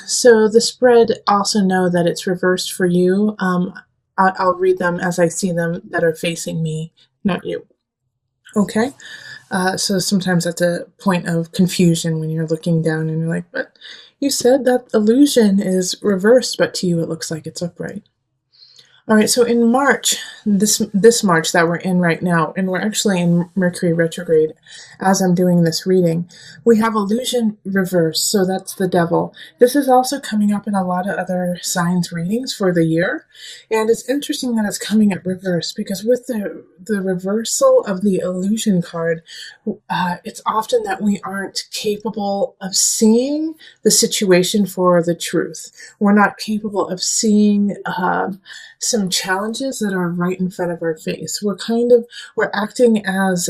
So the spread, also know that it's reversed for you. I'll read them as I see them that are facing me, not you. Okay? So sometimes that's a point of confusion when you're looking down and you're like, but you said that illusion is reversed, but to you it looks like it's upright. All right, so in March, this March that we're in right now, and we're actually in Mercury retrograde as I'm doing this reading, we have illusion reverse, so that's the devil. This is also coming up in a lot of other signs readings for the year, and it's interesting that it's coming at reverse because with the reversal of the illusion card, it's often that we aren't capable of seeing the situation for the truth. We're not capable of seeing some challenges that are right in front of our face. We're acting as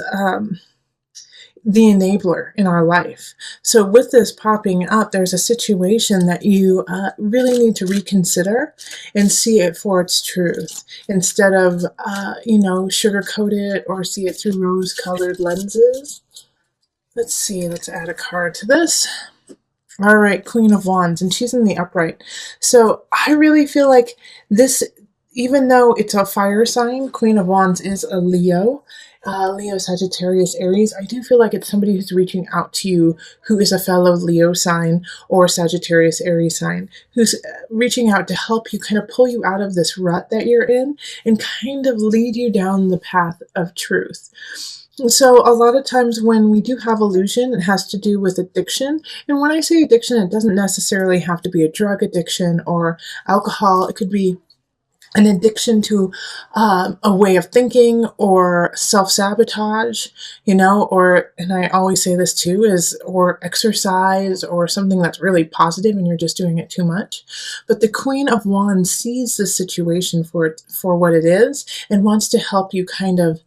the enabler in our life. So with this popping up, there's a situation that you really need to reconsider and see it for its truth instead of, sugarcoat it or see it through rose-colored lenses. Let's see, let's add a card to this. All right, Queen of Wands, and she's in the upright. So I really feel like this, even though it's a fire sign, Queen of Wands is a Leo. Leo, Sagittarius, Aries. I do feel like it's somebody who's reaching out to you who is a fellow Leo sign or Sagittarius, Aries sign, who's reaching out to help you kind of pull you out of this rut that you're in and kind of lead you down the path of truth. So a lot of times when we do have illusion, it has to do with addiction. And when I say addiction, it doesn't necessarily have to be a drug addiction or alcohol. It could be an addiction to a way of thinking or self-sabotage, and I always say this too, or exercise or something that's really positive and you're just doing it too much. But the Queen of Wands sees the situation for what it is and wants to help you kind of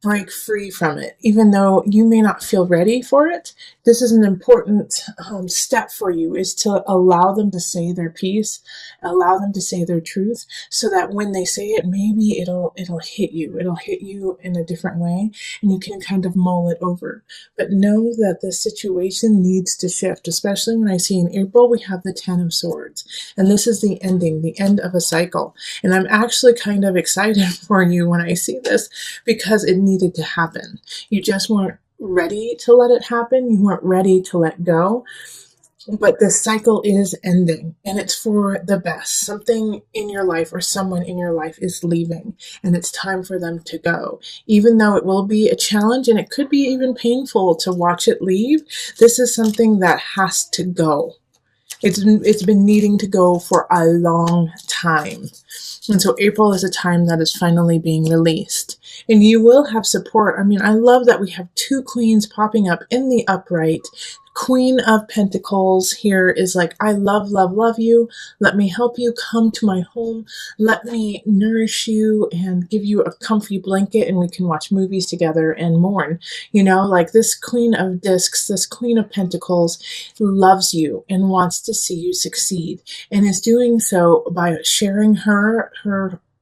break free from it. Even though you may not feel ready for it, this is an important step for you, is to allow them to say their piece, allow them to say their truth, so that when they say it, maybe it'll hit you. It'll hit you in a different way, and you can kind of mull it over. But know that the situation needs to shift, especially when I see in April we have the Ten of Swords, and this is the ending, the end of a cycle. And I'm actually kind of excited for you when I see this because it needed to happen. You just weren't ready to let it happen. You weren't ready to let go. But this cycle is ending and it's for the best. Something in your life or someone in your life is leaving and it's time for them to go. Even though it will be a challenge and it could be even painful to watch it leave, this is something that has to go. It's been needing to go for a long time. And so April is a time that is finally being released. And you will have support. I mean, I love that we have two queens popping up in the upright. Queen of Pentacles here is like, I love, love, love you. Let me help you. Come to my home. Let me nourish you and give you a comfy blanket and we can watch movies together and mourn. Like this Queen of Discs, this Queen of Pentacles loves you and wants to see you succeed and is doing so by sharing her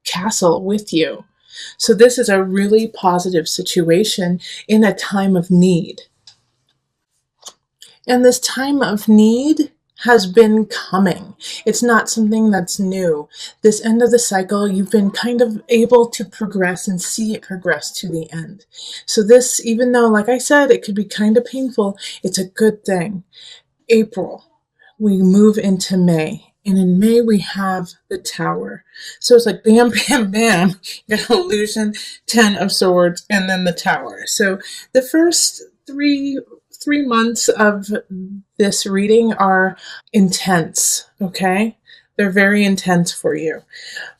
castle with you. So this is a really positive situation in a time of need. And this time of need has been coming. It's not something that's new. This end of the cycle, you've been kind of able to progress and see it progress to the end. So this, even though, like I said, it could be kind of painful, it's a good thing. April, we move into May. And in May, we have the Tower. So it's like bam, bam, bam. You got illusion, Ten of Swords, and then the Tower. So the first three months of this reading are intense, okay? They're very intense for you.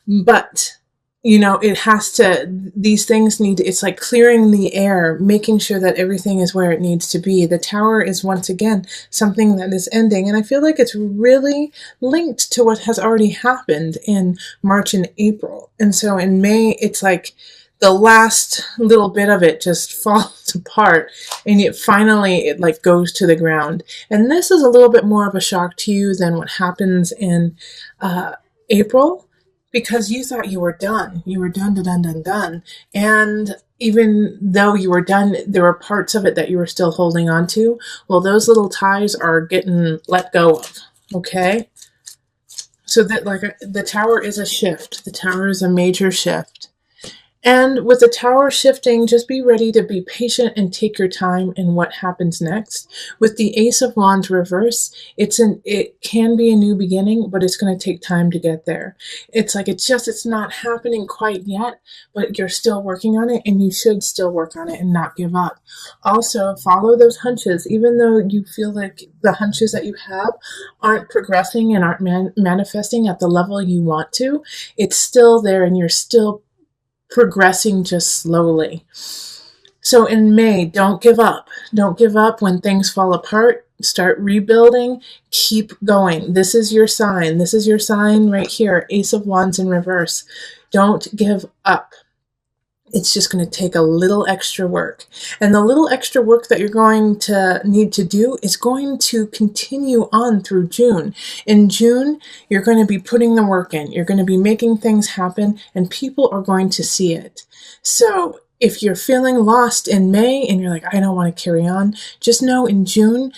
But, these things it's like clearing the air, making sure that everything is where it needs to be. The Tower is once again something that is ending. And I feel like it's really linked to what has already happened in March and April. And so in May, it's like the last little bit of it just falls apart and it like goes to the ground. And this is a little bit more of a shock to you than what happens in April, because you thought you were done. You were done. And even though you were done, there were parts of it that you were still holding on to. Well, those little ties are getting let go of. Okay? So that like the tower is a shift. The tower is a major shift. And with the tower shifting, just be ready to be patient and take your time in what happens next. With the Ace of Wands reverse, it can be a new beginning, but it's going to take time to get there. It's like it's not happening quite yet, but you're still working on it, and you should still work on it and not give up. Also, follow those hunches, even though you feel like the hunches that you have aren't progressing and aren't manifesting at the level you want to. It's still there, and you're still progressing just slowly. So in May, don't give up. Don't give up when things fall apart. Start rebuilding. Keep going. This is your sign. This is your sign right here. Ace of Wands in reverse. Don't give up. It's just going to take a little extra work. And the little extra work that you're going to need to do is going to continue on through June. In June, you're going to be putting the work in. You're going to be making things happen, and people are going to see it. So if you're feeling lost in May and you're like, I don't want to carry on, just know in June,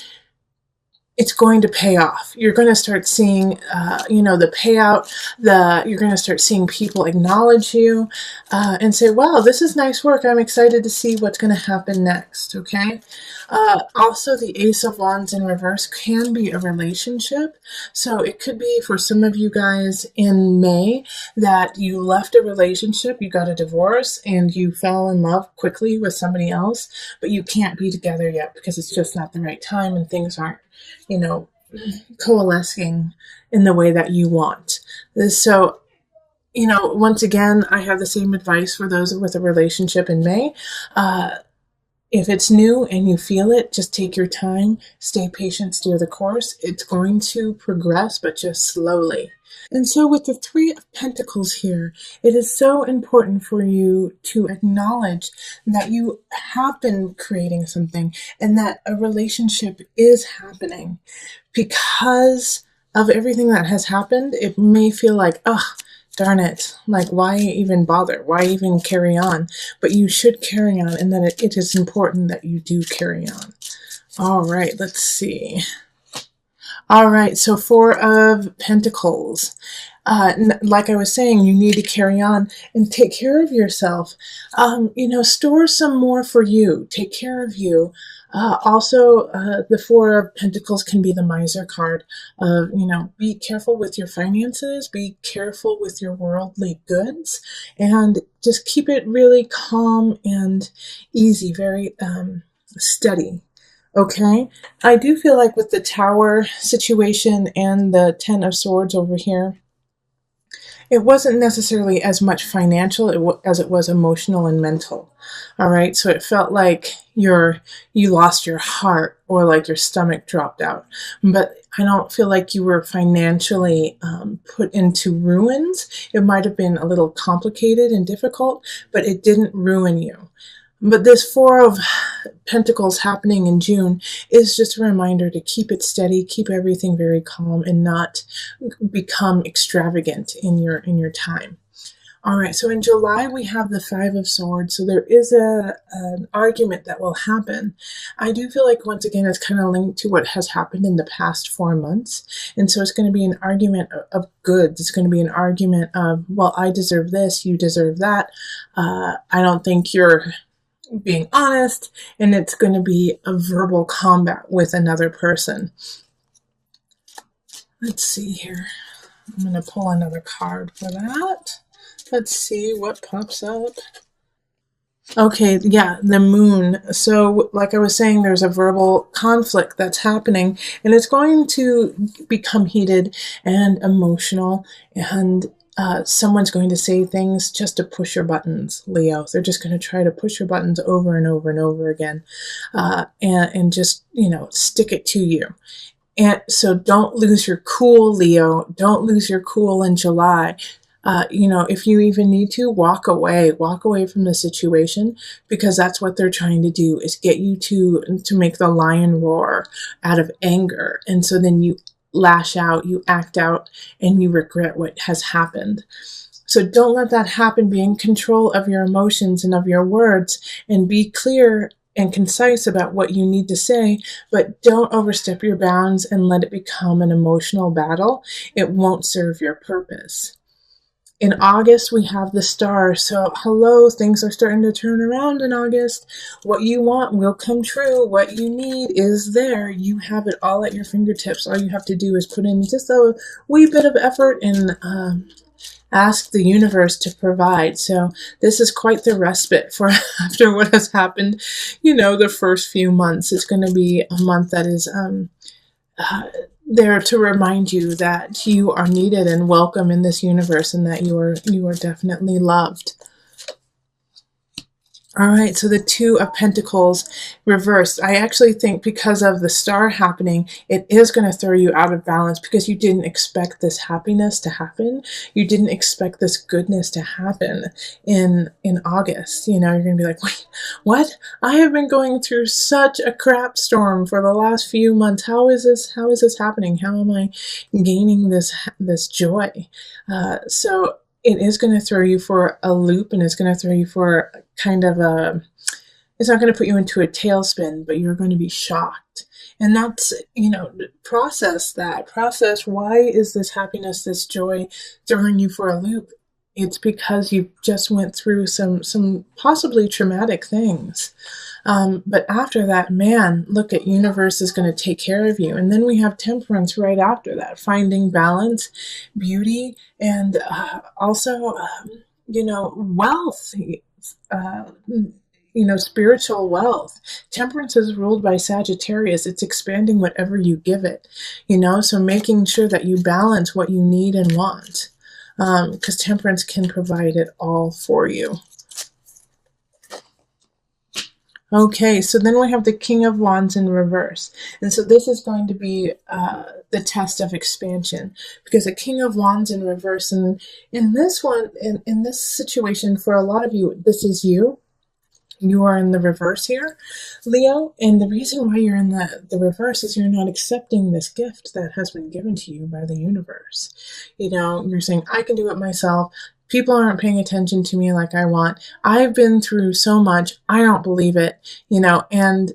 it's going to pay off. You're going to start seeing, the payout. You're going to start seeing people acknowledge you and say, wow, this is nice work. I'm excited to see what's going to happen next, okay? Also, the Ace of Wands in reverse can be a relationship. So it could be for some of you guys in May that you left a relationship, you got a divorce, and you fell in love quickly with somebody else, but you can't be together yet because it's just not the right time and things aren't coalescing in the way that you want. So, once again, I have the same advice for those with a relationship in May. If it's new and you feel it, just take your time, stay patient, steer the course. It's going to progress, but just slowly. And so with the Three of Pentacles here, it is so important for you to acknowledge that you have been creating something and that a relationship is happening. Because of everything that has happened, it may feel like, oh, darn it, like why even bother? Why even carry on? But you should carry on, and that it is important that you do carry on. All right, let's see. All right, so Four of Pentacles. Like I was saying, you need to carry on and take care of yourself. Store some more for you. Take care of you. Also, the Four of Pentacles can be the miser card of, be careful with your finances, be careful with your worldly goods, and just keep it really calm and easy, very steady. Okay, I do feel like with the Tower situation and the Ten of Swords over here, it wasn't necessarily as much financial as it was emotional and mental. All right, so it felt like you lost your heart or like your stomach dropped out. But I don't feel like you were financially put into ruins. It might have been a little complicated and difficult, but it didn't ruin you. But this Four of Pentacles happening in June is just a reminder to keep it steady, keep everything very calm, and not become extravagant in your time. All right, so in July we have the Five of Swords, so there is an argument that will happen. I do feel like, once again, it's kind of linked to what has happened in the past 4 months, and so it's going to be an argument of goods. It's going to be an argument of, well, I deserve this, you deserve that. I don't think you're being honest, and it's going to be a verbal combat with another person. Let's see here. I'm going to pull another card for that. Let's see what pops up. Okay, yeah, the Moon. So, like I was saying, there's a verbal conflict that's happening, and it's going to become heated and emotional, and someone's going to say things just to push your buttons, Leo. They're just going to try to push your buttons over and over and over again, and just, stick it to you. And so don't lose your cool, Leo. Don't lose your cool in July. If you even need to, walk away from the situation, because that's what they're trying to do, is get you to make the lion roar out of anger. And so then you lash out, you act out, and you regret what has happened. So don't let that happen. Be in control of your emotions and of your words, and be clear and concise about what you need to say, but don't overstep your bounds and let it become an emotional battle. It won't serve your purpose. In August, we have the star. So, hello, things are starting to turn around in August. What you want will come true. What you need is there. You have it all at your fingertips. All you have to do is put in just a wee bit of effort and ask the universe to provide. So, this is quite the respite for after what has happened, the first few months. It's going to be a month that is there to remind you that you are needed and welcome in this universe, and that you are definitely loved. All right, so the Two of Pentacles reversed. I actually think because of the star happening, it is going to throw you out of balance because you didn't expect this happiness to happen. You didn't expect this goodness to happen in August. You're going to be like, wait, what? I have been going through such a crap storm for the last few months. How is this happening? How am I gaining this joy? So it is going to throw you for a loop, and it's going to throw you for kind of it's not going to put you into a tailspin, but you're going to be shocked. And that's, process why is this happiness, this joy throwing you for a loop? It's because you just went through some possibly traumatic things. But after that, man, look at universe is going to take care of you. And then we have temperance right after that, finding balance, beauty, and also, wealth, spiritual wealth. Temperance is ruled by Sagittarius. It's expanding whatever you give it, so making sure that you balance what you need and want, because temperance can provide it all for you. Okay, so then we have the King of Wands in reverse. And so this is going to be the test of expansion, because the King of Wands in reverse, and in this one, in this situation, for a lot of you, this is you. You are in the reverse here, Leo. And the reason why you're in the reverse is you're not accepting this gift that has been given to you by the universe. You're saying, I can do it myself. People aren't paying attention to me like I want. I've been through so much. I don't believe it, and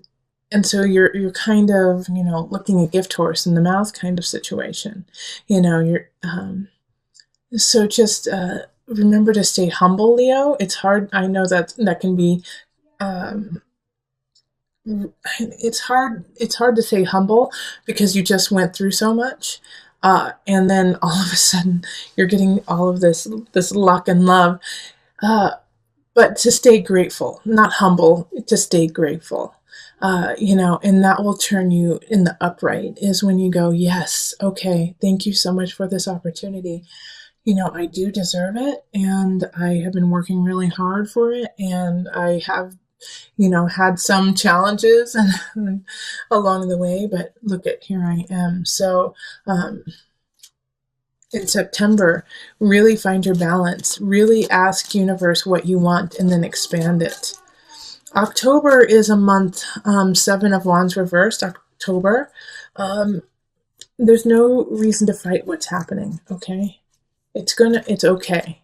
so you're kind of, looking a gift horse in the mouth kind of situation. You're, so just remember to stay humble, Leo. It's hard. I know that can be, it's hard to stay humble because you just went through so much. And then all of a sudden you're getting all of this luck and love. But to stay grateful, not humble, to stay grateful, and that will turn you in the upright, is when you go, yes, okay, thank you so much for this opportunity. I do deserve it, and I have been working really hard for it, and I have had some challenges and along the way, but look at, here I am. So, in September, really find your balance, really ask universe what you want, and then expand it. October is a month, Seven of Wands reversed, October. There's no reason to fight what's happening, okay? It's okay.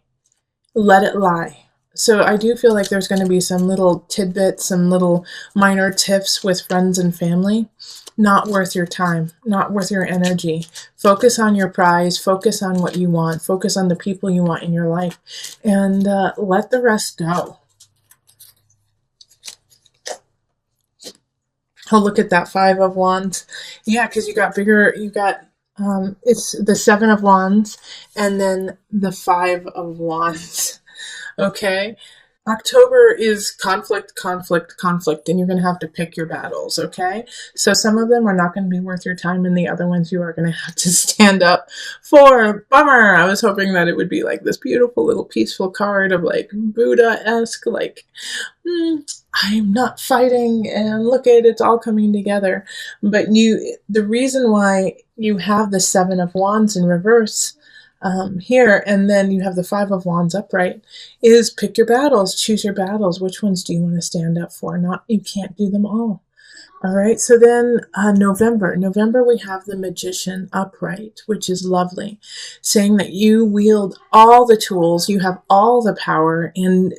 Let it lie. So I do feel like there's going to be some little tidbits, some little minor tips with friends and family. Not worth your time, not worth your energy. Focus on your prize, focus on what you want, focus on the people you want in your life, and let the rest go. Oh, look at that, Five of Wands. Yeah, because you got it's the Seven of Wands and then the Five of Wands. Okay? October is conflict, and you're going to have to pick your battles, okay? So some of them are not going to be worth your time, and the other ones you are going to have to stand up for. Bummer! I was hoping that it would be like this beautiful little peaceful card of like Buddha-esque, like, I'm not fighting, and look at it's all coming together. But the reason why you have the Seven of Wands in reverse here, and then you have the Five of Wands upright, is pick your battles, choose your battles. Which ones do you want to stand up for? You can't do them all. All right, so then November we have the Magician upright, which is lovely, saying that you wield all the tools, you have all the power, and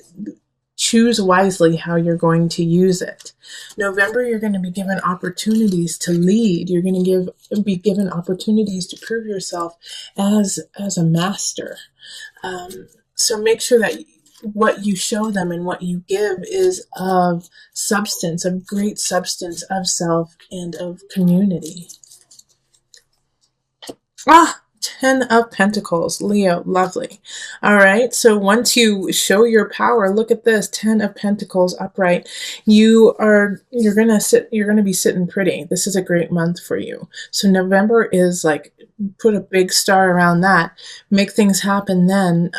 choose wisely how you're going to use it. November, you're going to be given opportunities to lead. You're going to be given opportunities to prove yourself as a master. So make sure that what you show them and what you give is of substance, of great substance, of self and of community. 10 of Pentacles, Leo, lovely. All right, so once you show your power, look at this, 10 of Pentacles upright. You're gonna be sitting pretty. This is a great month for you. So November is like, put a big star around that, make things happen then,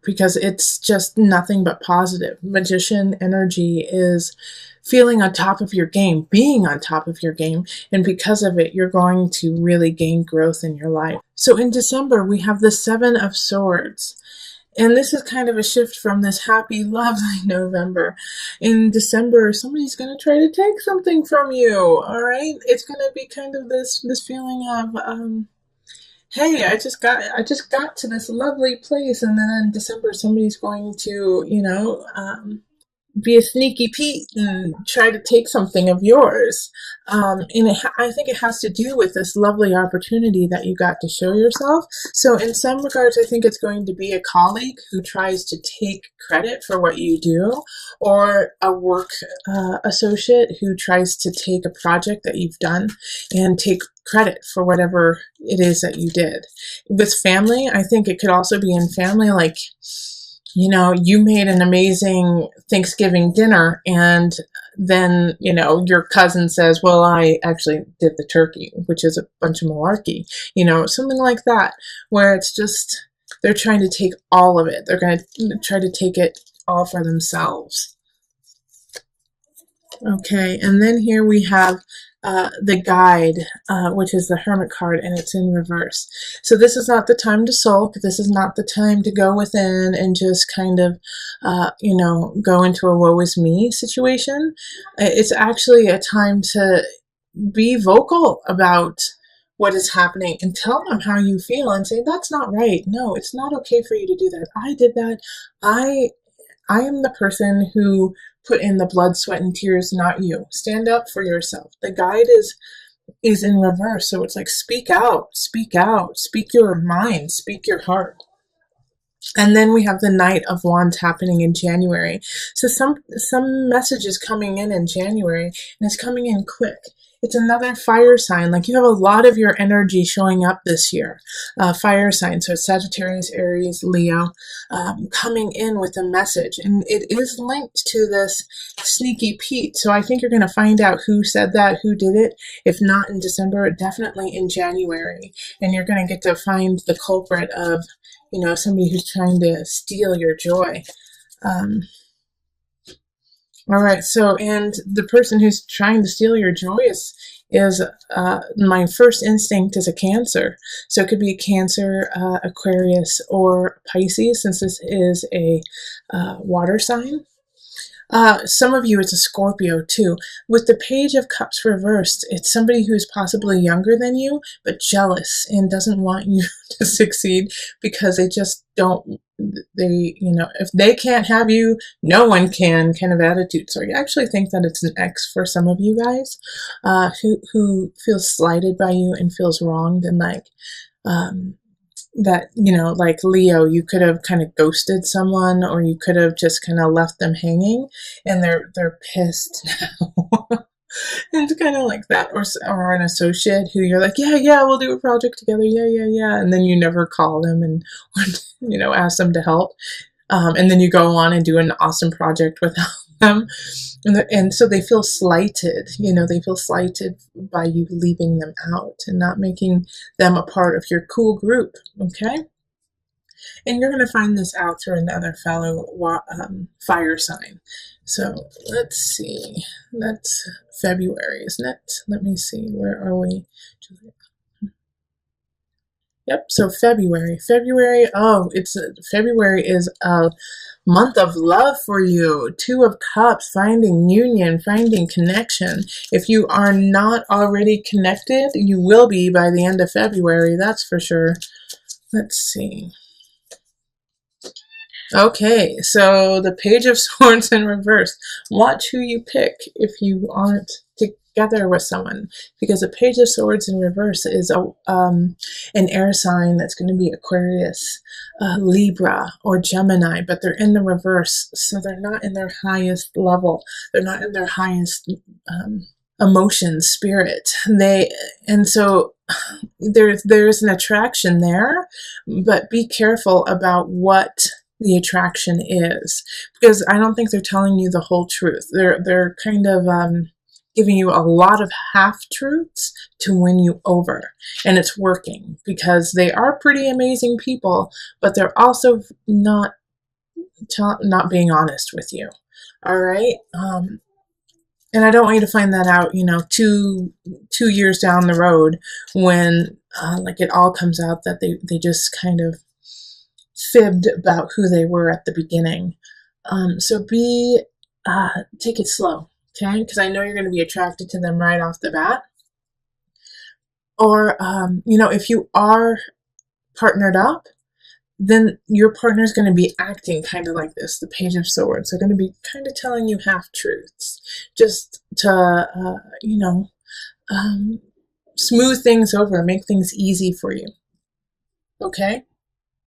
because it's just nothing but positive. Magician energy is feeling on top of your game, being on top of your game, and because of it, you're going to really gain growth in your life. So in December, we have the 7 of Swords. And this is kind of a shift from this happy, lovely November. In December, somebody's going to try to take something from you, all right? It's going to be kind of this feeling of, hey, I just got to this lovely place, and then in December, somebody's going to, be a sneaky Pete and try to take something of yours. I think it has to do with this lovely opportunity that you got to show yourself. So in some regards, I think it's going to be a colleague who tries to take credit for what you do, or a work associate who tries to take a project that you've done and take credit for whatever it is that you did. With family, I think it could also be in family, like, you made an amazing Thanksgiving dinner, and then, your cousin says, well, I actually did the turkey, which is a bunch of malarkey, something like that, where it's just, they're trying to take all of it. They're going to try to take it all for themselves. Okay, and then here we have the Guide, which is the Hermit card, and it's in reverse. So this is not the time to sulk. This is not the time to go within and just kind of, go into a woe is me situation. It's actually a time to be vocal about what is happening and tell them how you feel and say, that's not right. No, it's not okay for you to do that. I did that. I am the person who put in the blood, sweat, and tears, not you. Stand up for yourself. The Guide is in reverse, so it's like, speak out, speak your mind, speak your heart. And then we have the Knight of Wands happening in January. So some messages coming in January, and it's coming in quick. It's another fire sign. Like, you have a lot of your energy showing up this year. Fire sign, so Sagittarius, Aries, Leo, coming in with a message. And it is linked to this sneaky Pete. So I think you're going to find out who said that, who did it. If not in December, definitely in January. And you're going to get to find the culprit of, somebody who's trying to steal your joy. All right, so, and the person who's trying to steal your joy is my first instinct is a Cancer. So it could be a Cancer, Aquarius, or Pisces, since this is a water sign. Some of you, it's a Scorpio too. With the Page of Cups reversed, it's somebody who's possibly younger than you, but jealous and doesn't want you to succeed, because they just don't, if they can't have you, no one can kind of attitude. So I actually think that it's an X for some of you guys, who feels slighted by you and feels wronged, and like, that, like Leo, you could have kind of ghosted someone, or you could have just kind of left them hanging, and they're pissed now. It's kind of like that. Or an associate who you're like, yeah, we'll do a project together, yeah, and then you never call them and ask them to help, and then you go on and do an awesome project without them. And so they feel slighted, they feel slighted by you leaving them out and not making them a part of your cool group, okay? And you're going to find this out through another fellow fire sign. So let's see, that's February, isn't it? Let me see, where are we? Yep, so February, February is a month of love for you. 2 of Cups, finding union, finding connection. If you are not already connected, you will be by the end of February, that's for sure. Let's see. Okay, so the Page of Swords in reverse. Watch who you pick if you aren't together with someone, because the Page of Swords in reverse is an air sign that's going to be Aquarius, Libra, or Gemini, but they're in the reverse, so they're not in their highest level. They're not in their highest emotion, spirit. And so there's an attraction there, but be careful about what the attraction is, because I don't think they're telling you the whole truth. They're kind of giving you a lot of half truths to win you over, and it's working because they are pretty amazing people, but they're also not being honest with you. All right. And I don't want you to find that out, 2 years down the road when like it all comes out that they just kind of fibbed about who they were at the beginning. So take it slow, okay? Because I know you're going to be attracted to them right off the bat. Or, if you are partnered up, then your partner is going to be acting kind of like this, the Page of Swords. They're going to be kind of telling you half truths just to, smooth things over, make things easy for you. Okay?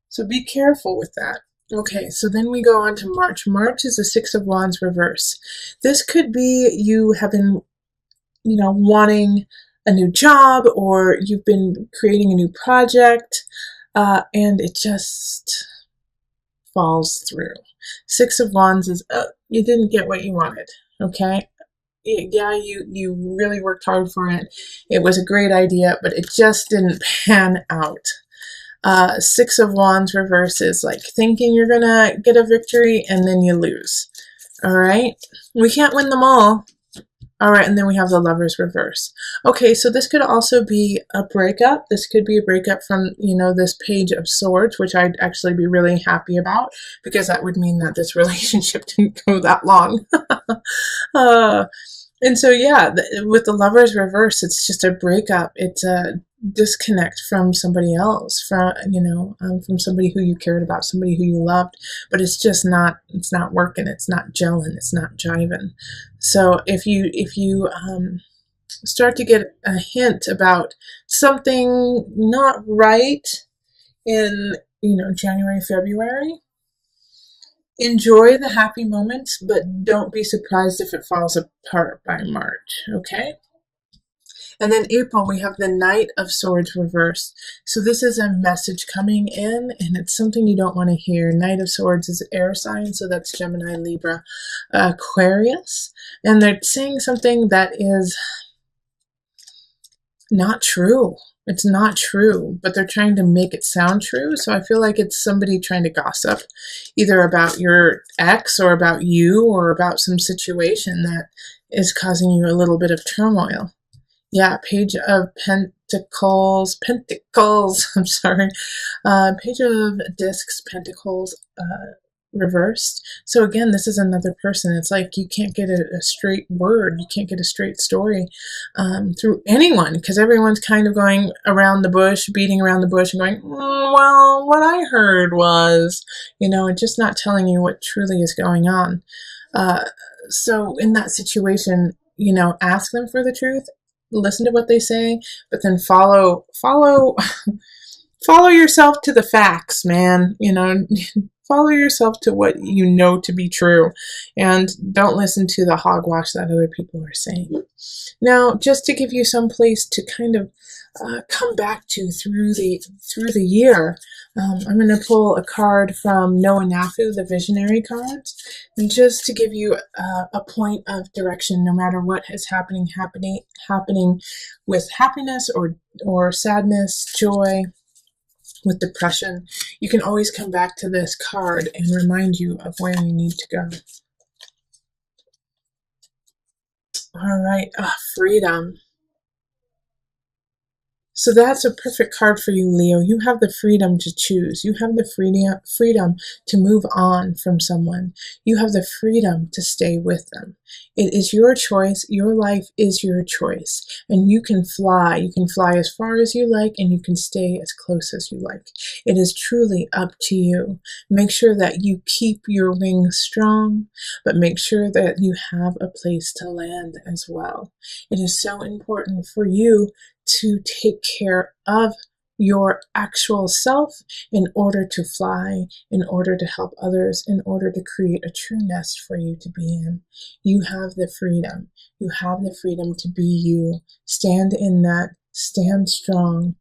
So be careful with that. Okay, so then we go on to March. March is the Six of Wands reverse. This could be you have been, wanting a new job, or you've been creating a new project, and it just falls through. Six of Wands is, you didn't get what you wanted, okay? Yeah, you really worked hard for it. It was a great idea, but it just didn't pan out. Six of Wands reverse is like thinking you're gonna get a victory and then you lose. All right, we can't win them all. All right, and then we have the Lovers reverse. Okay, so this could also be a breakup. This could be a breakup from, this Page of Swords, which I'd actually be really happy about, because that would mean that this relationship didn't go that long. And so, yeah, with the Lovers reverse, it's just a breakup. It's a disconnect from somebody else, from somebody who you cared about, somebody who you loved, but it's not working. It's not gelling. It's not jiving. So if you start to get a hint about something not right in, January, February, enjoy the happy moments, but don't be surprised if it falls apart by March, okay? And then April, we have the Knight of Swords reversed. So this is a message coming in, and it's something you don't want to hear. Knight of Swords is air sign, so that's Gemini, Libra, Aquarius. And they're saying something that is not true. It's not true, but they're trying to make it sound true. So I feel like it's somebody trying to gossip, either about your ex or about you or about some situation that is causing you a little bit of turmoil. Yeah, Page of Pentacles, I'm sorry. Page of Discs, Pentacles, reversed. So again, this is another person. It's like you can't get a straight word. You can't get a straight story through anyone, because everyone's kind of going around the bush, beating around the bush and going, well, what I heard was, and just not telling you what truly is going on. So in that situation, ask them for the truth, listen to what they say, but then follow yourself to the facts, man. Follow yourself to what you know to be true, and don't listen to the hogwash that other people are saying. Now, just to give you some place to kind of come back to through the year, I'm going to pull a card from Noah Nafu, the Visionary cards, and just to give you a point of direction, no matter what is happening with happiness or sadness, joy, with depression, you can always come back to this card and remind you of where you need to go. All right, freedom. So that's a perfect card for you, Leo. You have the freedom to choose. You have the freedom to move on from someone. You have the freedom to stay with them. It is your choice. Your life is your choice. And you can fly. You can fly as far as you like, and you can stay as close as you like. It is truly up to you. Make sure that you keep your wings strong, but make sure that you have a place to land as well. It is so important for you to take care of your actual self in order to fly, in order to help others, in order to create a true nest for you to be in. You have the freedom. You have the freedom to be you. Stand in that, stand strong,